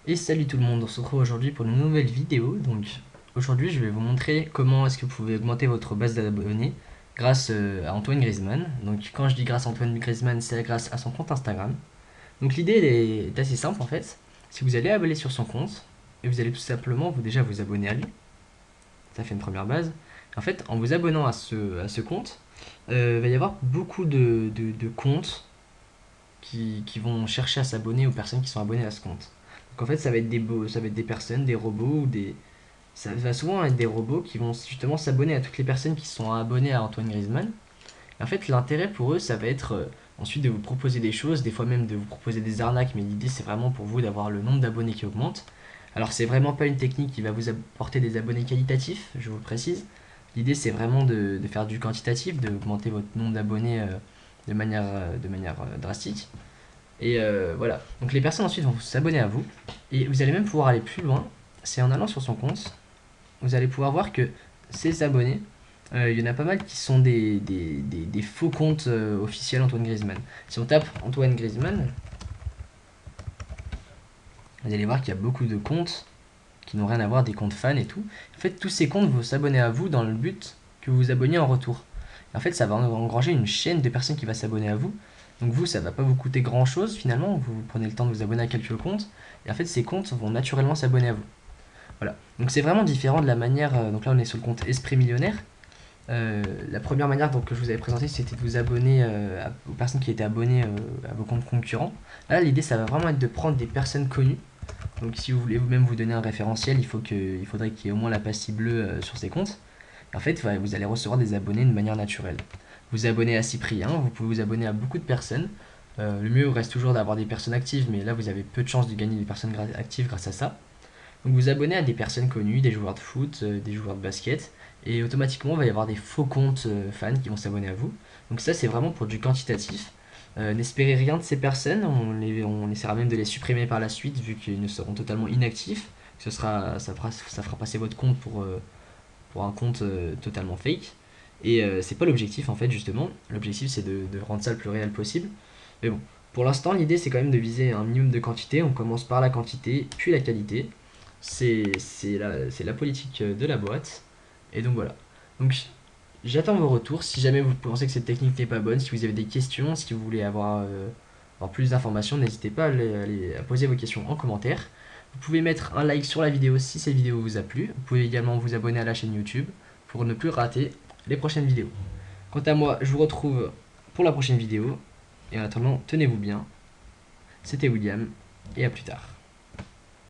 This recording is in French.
Et salut tout le monde, on se retrouve aujourd'hui pour une nouvelle vidéo. Donc aujourd'hui je vais vous montrer comment est-ce que vous pouvez augmenter votre base d'abonnés grâce à Antoine Griezmann. Donc quand je dis grâce à Antoine Griezmann, c'est grâce à son compte Instagram. Donc l'idée est assez simple en fait. Si vous allez abonner sur son compte, et vous allez tout simplement déjà vous abonner à lui, ça fait une première base. En fait, en vous abonnant à ce compte, il va y avoir beaucoup de comptes qui vont chercher à s'abonner aux personnes qui sont abonnées à ce compte. Donc en fait, ça va être des personnes, des robots ou des. Ça va souvent être des robots qui vont justement s'abonner à toutes les personnes qui sont abonnées à Antoine Griezmann. Et en fait, l'intérêt pour eux, ça va être ensuite de vous proposer des choses, des fois même de vous proposer des arnaques, mais l'idée c'est vraiment pour vous d'avoir le nombre d'abonnés qui augmente. Alors c'est vraiment pas une technique qui va vous apporter des abonnés qualitatifs, je vous le précise. L'idée c'est vraiment de faire du quantitatif, d'augmenter votre nombre d'abonnés de manière drastique. Et voilà. Donc les personnes ensuite vont s'abonner à vous. Et vous allez même pouvoir aller plus loin. C'est en allant sur son compte, vous allez pouvoir voir que ces abonnés, il y en a pas mal qui sont des faux comptes officiels Antoine Griezmann. Si on tape Antoine Griezmann, vous allez voir qu'il y a beaucoup de comptes qui n'ont rien à voir, des comptes fans et tout. En fait, tous ces comptes vont s'abonner à vous dans le but que vous vous abonniez en retour. Et en fait, ça va engranger une chaîne de personnes qui va s'abonner à vous. Donc vous, ça va pas vous coûter grand chose finalement. Vous prenez le temps de vous abonner à quelques comptes. Et en fait, ces comptes vont naturellement s'abonner à vous. Voilà. Donc c'est vraiment différent de la manière. Donc là, on est sur le compte Esprit Millionnaire. La première manière donc, que je vous avais présentée, c'était de vous abonner aux personnes qui étaient abonnées à vos comptes concurrents. Là, l'idée, ça va vraiment être de prendre des personnes connues. Donc si vous voulez vous-même vous donner un référentiel, il faudrait qu'il y ait au moins la pastille bleue sur ces comptes. Et en fait, vous allez recevoir des abonnés de manière naturelle. Vous abonnez à Cyprien, vous pouvez vous abonner à beaucoup de personnes. Le mieux reste toujours d'avoir des personnes actives, mais là vous avez peu de chances de gagner des personnes actives grâce à ça. Donc vous abonnez à des personnes connues, des joueurs de foot, des joueurs de basket, et automatiquement il va y avoir des faux comptes fans qui vont s'abonner à vous. Donc ça c'est vraiment pour du quantitatif. N'espérez rien de ces personnes, on essaiera même de les supprimer par la suite vu qu'ils seront totalement inactifs. Ça fera passer votre compte pour un compte totalement fake. Et c'est pas l'objectif en fait justement. L'objectif c'est de rendre ça le plus réel possible. Mais bon, pour l'instant l'idée c'est quand même de viser un minimum de quantité. On commence par la quantité, puis la qualité. C'est la politique de la boîte. Et donc voilà. Donc j'attends vos retours. Si jamais vous pensez que cette technique n'est pas bonne, si vous avez des questions, si vous voulez avoir plus d'informations, n'hésitez pas à poser vos questions en commentaire. Vous pouvez mettre un like sur la vidéo si cette vidéo vous a plu. Vous pouvez également vous abonner à la chaîne YouTube pour ne plus rater les prochaines vidéos. Quant à moi, je vous retrouve pour la prochaine vidéo. Et en attendant, tenez-vous bien. C'était William et à plus tard.